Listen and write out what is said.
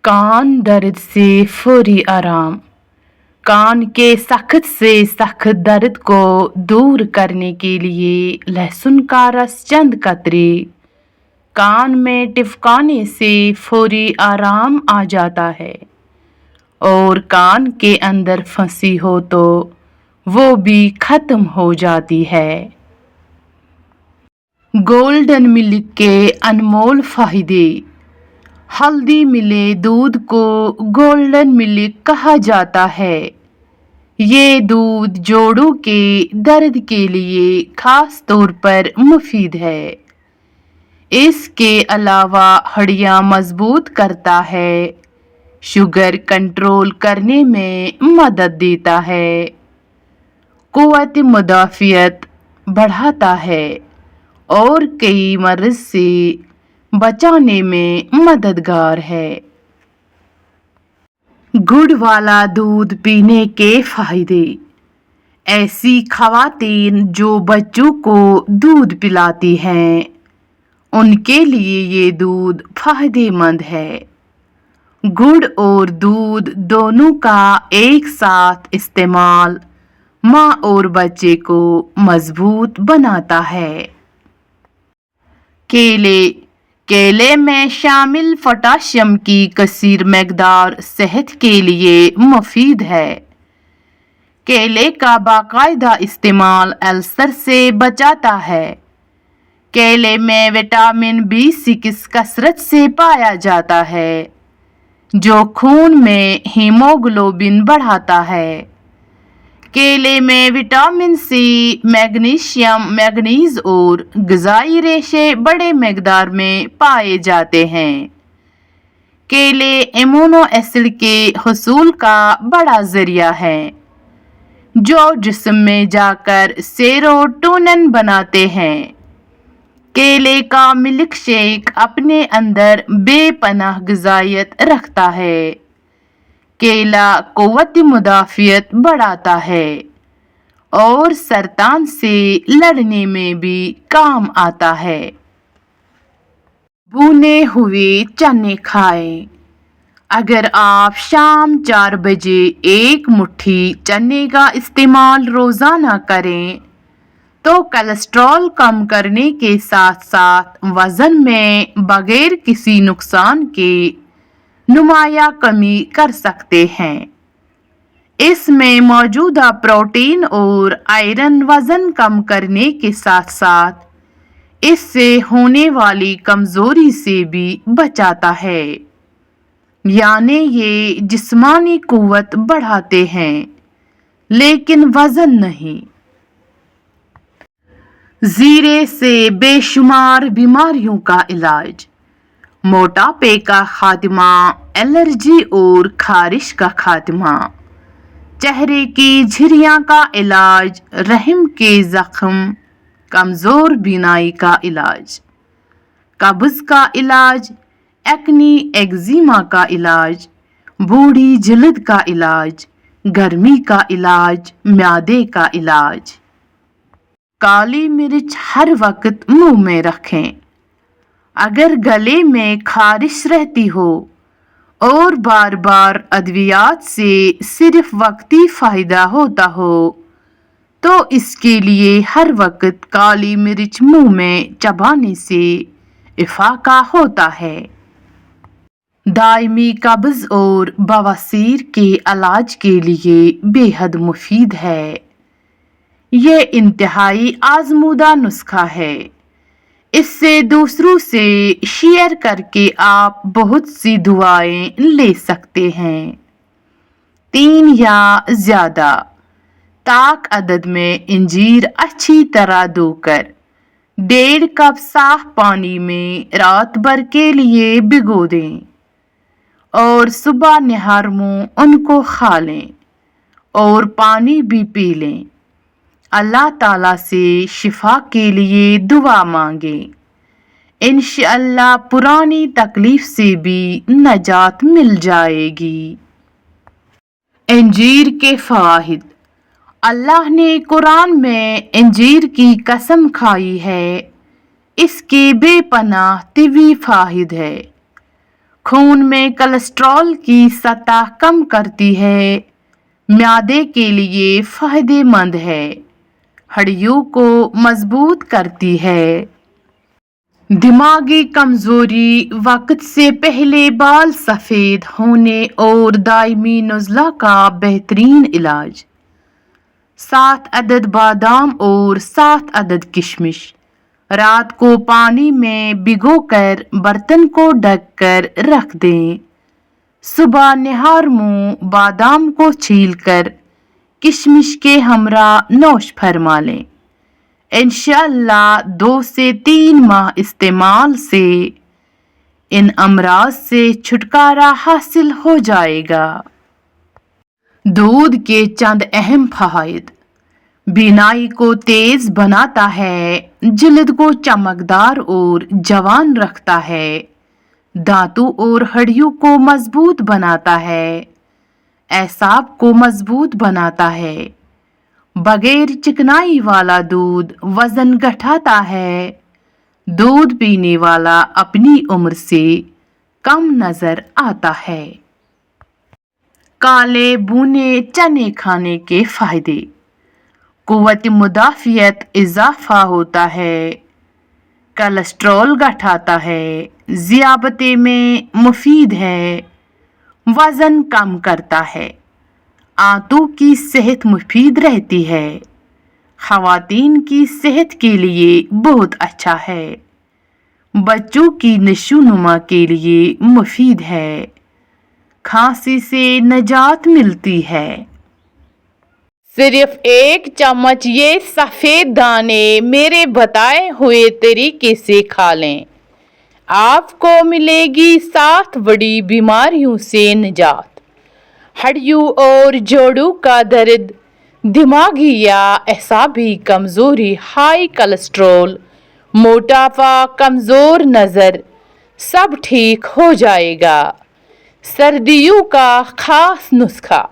कान दर्द से फौरी आराम। कान के सख्त से सख्त दर्द को दूर करने के लिए लहसुन का रस चंद कतरे कान में टिपकाने से फौरी आराम आ जाता है, और कान के अंदर फंसी हो तो वो भी खत्म हो जाती है। गोल्डन मिल्क के अनमोल फायदे। हल्दी मिले दूध को गोल्डन मिल्क कहा जाता है। ये दूध जोड़ों के दर्द के लिए खास तौर पर मुफीद है। इसके अलावा हड्डियां मजबूत करता है, शुगर कंट्रोल करने में मदद देता है, कुव्वत मुदाफियत बढ़ाता है और कई मर्ज से बचाने में मददगार है। गुड़ वाला दूध पीने के फायदे। ऐसी खवातीन जो बच्चों को दूध पिलाती हैं, उनके लिए ये दूध फायदेमंद है। गुड़ और दूध दोनों का एक साथ इस्तेमाल माँ और बच्चे को मजबूत बनाता है। केले में शामिल पोटाशियम की कसीर मकदार सेहत के लिए मुफीद है। केले का बाकायदा इस्तेमाल अल्सर से बचाता है। केले में विटामिन B6 कसरत से पाया जाता है, जो खून में हीमोग्लोबिन बढ़ाता है। केले में विटामिन C, मैग्नीशियम, मैग्नीज और ग़िज़ाई रेशे बड़े मकदार में पाए जाते हैं। केले एमिनो एसिड के हुसूल का बड़ा ज़रिया है, जो जिस्म में जाकर सेरोटोनिन बनाते हैं। केले का मिल्क शेक अपने अंदर बेपनाह ग़िज़ाइयत रखता है। केला कुव्वत मुदाफ़ियत बढ़ाता है और सरतान से लड़ने में भी काम आता है। भुने हुए चने खाएं। अगर आप शाम 4 बजे एक मुट्ठी चने का इस्तेमाल रोज़ाना करें तो कोलेस्ट्रॉल कम करने के साथ साथ वज़न में बगैर किसी नुकसान के नुमाया कमी कर सकते हैं। इसमें मौजूदा प्रोटीन और आयरन वज़न कम करने के साथ साथ इससे होने वाली कमज़ोरी से भी बचाता है, यानी ये जिस्मानी कुव्वत बढ़ाते हैं लेकिन वज़न नहीं। जीरे से बेशुमार बीमारियों का इलाज। मोटापे का खात्मा, एलर्जी और खारिश का खात्मा, चेहरे की झुर्रियां का इलाज, रहम के जख्म, कमज़ोर बीनाई का इलाज, कब्ज़ का इलाज, एक्नी एक्जिमा का इलाज, बूढ़ी जल्द का इलाज, गर्मी का इलाज, म्यादे का इलाज। काली मिर्च हर वक्त मुंह में रखें। अगर गले में खारिश रहती हो और बार बार अद्वियात से सिर्फ वक्ती फ़ायदा होता हो तो इसके लिए हर वक्त काली मिर्च मुंह में चबाने से इफ़ाक़ा होता है। दायमी कब्ज़ और बवासीर के इलाज के लिए बेहद मुफीद है। ये इंतहाई आज़मूदा नुस्खा है। इससे दूसरों से शेयर करके आप बहुत सी दुआएं ले सकते हैं। 3 या ज़्यादा ताक अदद में इंजीर अच्छी तरह धोकर 1.5 कप साफ पानी में रात भर के लिए भिगो दें और सुबह निहार मुंह उनको खा लें और पानी भी पी लें। अल्लाह ताला से शिफा के लिए दुआ मांगें। इंशाअल्लाह पुरानी तकलीफ से भी नजात मिल जाएगी। इंजीर के फ़वाइद। अल्लाह ने कुरान में इंजीर की कसम खाई है। इसके बेपनाह तिबी फ़ायदे है। खून में कोलेस्ट्रॉल की सतह कम करती है, म्यादे के लिए फायदेमंद है, हड्डियों को मजबूत करती है। दिमागी कमजोरी, वक्त से पहले बाल सफेद होने और दायमी नज़ला का बेहतरीन इलाज। 7 अदद बादाम और 7 अदद किशमिश रात को पानी में भिगोकर बर्तन को ढककर रख दें। सुबह निहार मुंह बादाम को छीलकर किशमिश के हमरा नोश फरमा लें। इंशाअल्लाह 2 से 3 माह इस्तेमाल से इन अमराज से छुटकारा हासिल हो जाएगा। दूध के चंद अहम फ़वाइद। बीनाई को तेज बनाता है, जिल्द को चमकदार और जवान रखता है, दांतों और हड्डियों को मजबूत बनाता है, एसाब को मजबूत बनाता है। बगैर चिकनाई वाला दूध वजन घटाता है। दूध पीने वाला अपनी उम्र से कम नजर आता है। काले भुने चने खाने के फायदे। कुव्वत मुदाफियत इजाफा होता है, कोलेस्ट्रॉल घटाता है, ज़ियाबते में मुफीद है, वजन कम करता है, आंतों की सेहत मुफीद रहती है, ख़वातीन की सेहत के लिए बहुत अच्छा है, बच्चों की नशोनुमा के लिए मुफीद है, खांसी से निजात मिलती है। सिर्फ 1 चम्मच ये सफ़ेद दाने मेरे बताए हुए तरीके से खा लें, आपको मिलेगी 7 बड़ी बीमारियों से निजात। हड्डियों और जोड़ों का दर्द, दिमागी या एसाबी कमज़ोरी, हाई कोलेस्ट्रॉल, मोटापा, कमज़ोर नज़र, सब ठीक हो जाएगा। सर्दियों का खास नुस्खा।